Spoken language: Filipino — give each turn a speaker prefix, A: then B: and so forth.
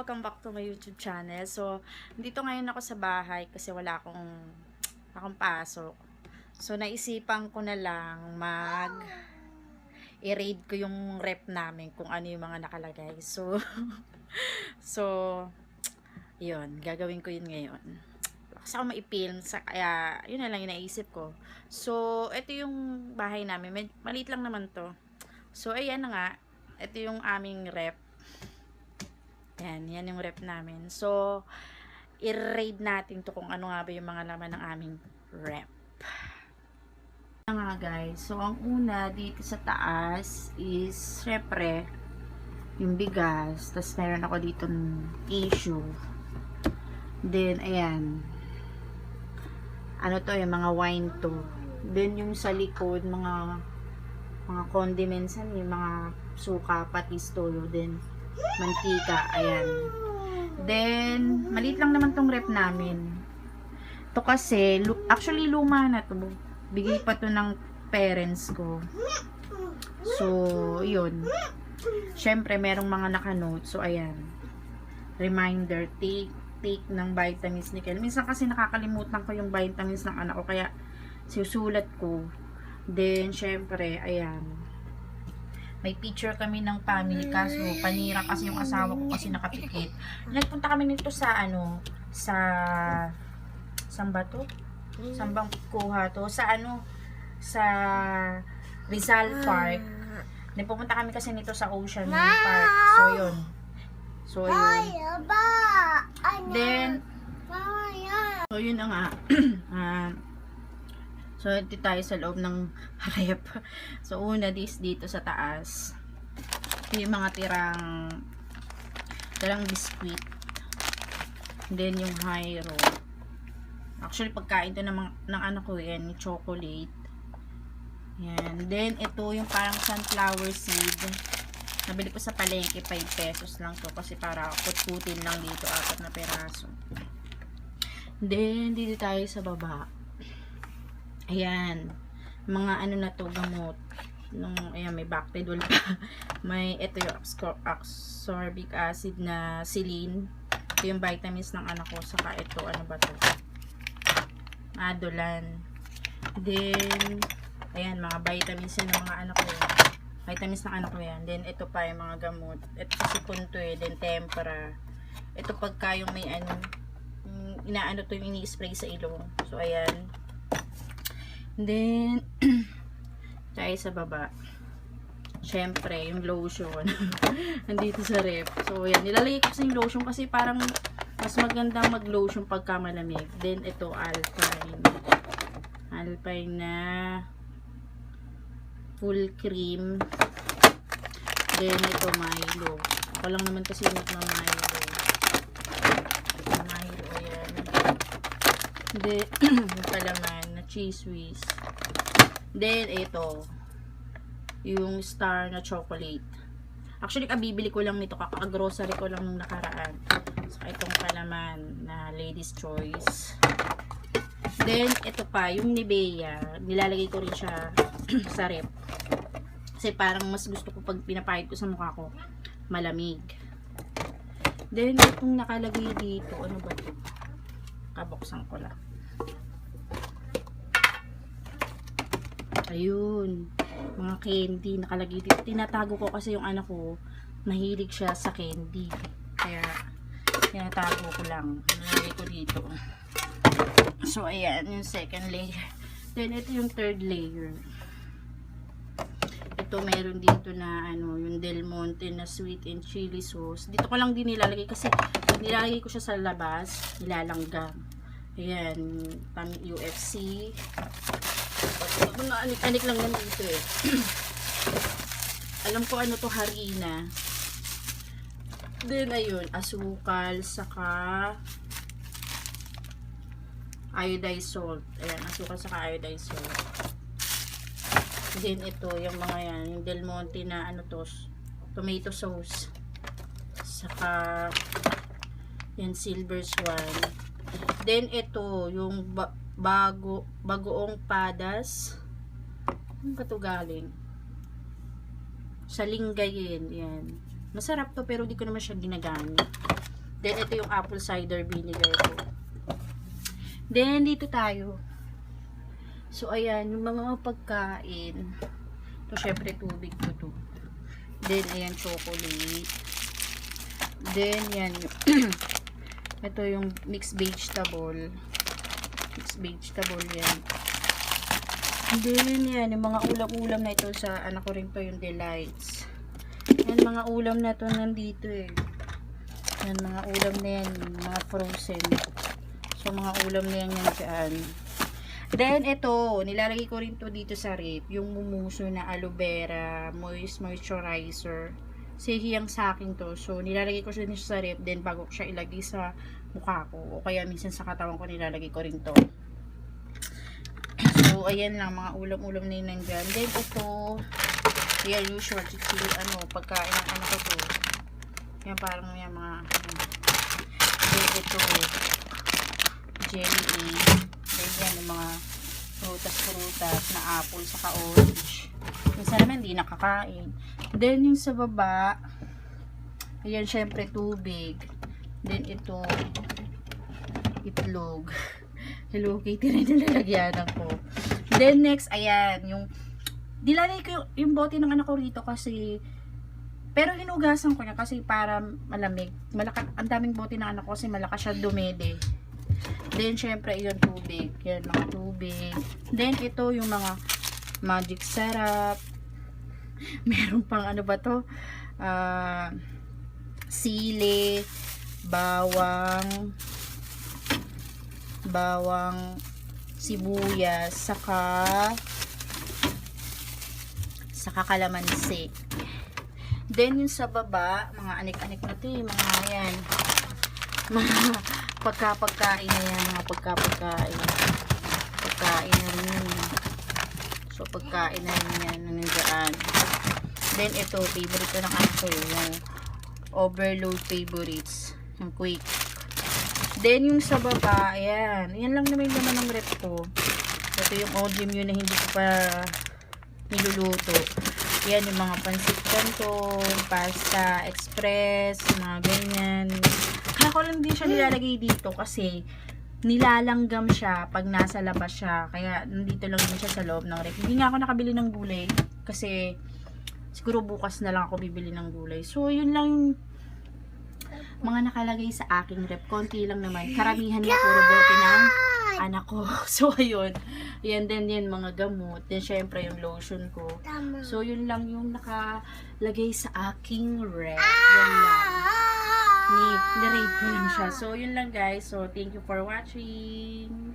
A: welcome back to my YouTube channel. So, dito ngayon ako sa bahay kasi wala akong pasok. So, naisipan ko na lang i-raid ko yung rep namin kung ano yung mga nakalagay. So, so, yun, gagawin ko yun ngayon. Kasi ako maipilm, kaya yun na lang yung naisip ko. So, ito yung bahay namin. Maliit lang naman to. So, ayan na nga. Ito yung aming rep. Yan yung rep namin. So, i-raid natin to kung ano nga ba yung mga laman ng aming rep. Yan nga guys. So, ang una dito sa taas is, syempre, yung bigas. Tapos, meron ako dito ng tissue. Then, ayan. Ano to, yung mga wine to. Then, yung sa likod, mga condiments, yung mga suka, patis, toyo, then mantika, ayan. Then, maliit lang naman tong rep namin. To kasi, actually luma na to. Bigay pa to ng parents ko. So, yun. Syempre, merong mga nakanote. So, ayan. Reminder, take ng vitamins ni Kel. Minsan kasi nakakalimutan ko yung vitamins ng anak ko, kaya susulat ko. Then, syempre, ayan. May picture kami ng family, kaso panira kasi yung asawa ko kasi nakapikit. Nagpunta kami nito sa saan ba to? Saan bang kuha to? Sa Rizal Park. Then pumunta kami kasi nito sa Ocean Park. So yun. Then, so yun na nga. So, dito tayo sa loob ng rep. So, una dito sa taas. Yung mga tirang biskuit. Then, yung Hyro. Actually, pagkain to ng anak ko yan, yung chocolate. Yan. Then, ito yung parang sunflower seed. Nabili ko sa palengke, 5 pesos lang to. Kasi para kutkutin lang dito, 4 na peraso. Then, dito tayo sa baba. Ayan, mga ano na to, gamot. Ayan, may Bactidol pa. May, ito yung ascorbic acid na Celine. Ito yung vitamins ng anak ko. Saka ito, ano ba to? Adolan. Then, ayan, mga vitamins yun ng mga anak ko. Vitamins ng anak ko yan. Then, ito pa yung mga gamot. Ito si Punto eh. Then, Tempera. Ito pagka yung may ano, inaano to yung ini-spray sa ilong. So, ayan. Then, tayo sa baba. Syempre, yung lotion. Nandito sa rep. So, yan. Nilalagay ko sa yung lotion kasi parang mas magandang mag-lotion pagka malamig. Then, ito, Alpine. Alpine na full cream. Then, ito, Milo. Ako lang naman kasi nagma-Milo. Milo, ayan. Then, yung palaman. Cheese whiz. Then, ito. Yung star na chocolate. Actually, kabibili ko lang nito. Kaka-grocery ko lang nung nakaraan. Saka itong palaman na Ladies Choice. Then, ito pa. Yung Nivea. Nilalagay ko rin siya sa rep. Kasi parang mas gusto ko pag pinapahid ko sa mukha ko, malamig. Then, itong nakalagay dito. Ano ba ito? Kabuksan ko lang. Ayun, mga candy nakalagay dito. Tinatago ko kasi yung anak ko mahilig siya sa candy, kaya tinatago ko lang, nalagay ko dito. So ayan yung second layer. Then ito yung third layer. Ito meron dito na ano, yung Del Monte na sweet and chili sauce. Dito ko lang din nilalagay kasi pag nilalagay ko siya sa labas, nilalanggam. Ayan, UFC. Mga anik-anik lang yan dito eh. Alam ko ano to, harina. Then ayun, asukal, saka iodized salt. Ayan, asukal saka iodized salt. Then ito, yung mga yan, yung Del Monte na ano to, tomato sauce. Saka yan, Silver Swan. Then ito, yung bagoong padas. Ano ba ito galing? Sa Lingayen. Yan. Masarap to pero di ko naman siya ginagamit. Then, ito yung apple cider vinegar ko. Then, dito tayo. So, ayan, yung mga pagkain. Ito, syempre, tubig ko to. Then, ayan, chocolate. Then, yan. Ito yung mixed vegetable. Mixed vegetable yan. Then, yan. Yung mga ulam-ulam na ito sa anak ko rin to, yung Delights. Yan, mga ulam na to nandito eh. Yan, mga ulam na yan. Mga frozen. So, mga ulam na yan yan dyan. Then, ito. Nilalagay ko rin to dito sa rep. Yung mumuso na aloe vera moisturizer. Sihiyang sa akin to. So, nilalagay ko siya sa rep. Then, bago ko siya ilagay sa mukha ko. O kaya, minsan sa katawan ko, nilalagay ko rin to. So, ayan lang. Mga ulam-ulam na yun nandyan. Then, ito. Ayan, usual. Pagkain ng anak ko to. Yan, parang yan mga. Then, ito. Jelly. Then, yan, yung mga prutas-prutas na apple saka orange. Minsan naman, hindi nakakain. Then, yung sa baba, ayan, syempre, tubig. Then, ito, itlog. Hello Kitty rin nilalagyan ko. Then, next, ayan, yung, dilalagay ko yung bote ng anak ko rito kasi, pero hinugasan ko niya kasi para malamig. Ang daming bote ng anak ko kasi malakas siya dumede. Then, syempre, yun, tubig. Yan, mga tubig. Then, ito, yung mga magic syrup. Meron pang ano ba to? Sili, bawang, sibuyas, saka kalamansi. Then, yung sa baba, mga anik-anik na ito, mga yan. Mga pagkain na yan, mga pagkain na rin yun. So, pagkain na rin yan, nandiyan. Then, ito, favorite ko ng anak ko yung overload favorites, yung quick. Then, yung sa baba, ayan, yan lang naman yung laman ng rep ko. Ito yung odim yun na hindi ko pa niluluto. Yan, yung mga pansit canton, pasta express, mga ganyan. Kaya ko lang din siya nilalagay dito kasi nilalanggam siya pag nasa labas siya. Kaya nandito lang din siya sa loob ng rep. Hindi nga ako nakabili ng gulay kasi siguro bukas na lang ako bibili ng gulay. So, yun lang yung mga nakalagay sa aking rep. Konti lang naman. Karamihan na puro bote ng anak ko. So, ayun. Yan din yan, mga gamot. Then, syempre, yung lotion ko. So, yun lang yung nakalagay sa aking rep. Yan lang. Ni-rate ko lang siya. So, yun lang guys. So, thank you for watching.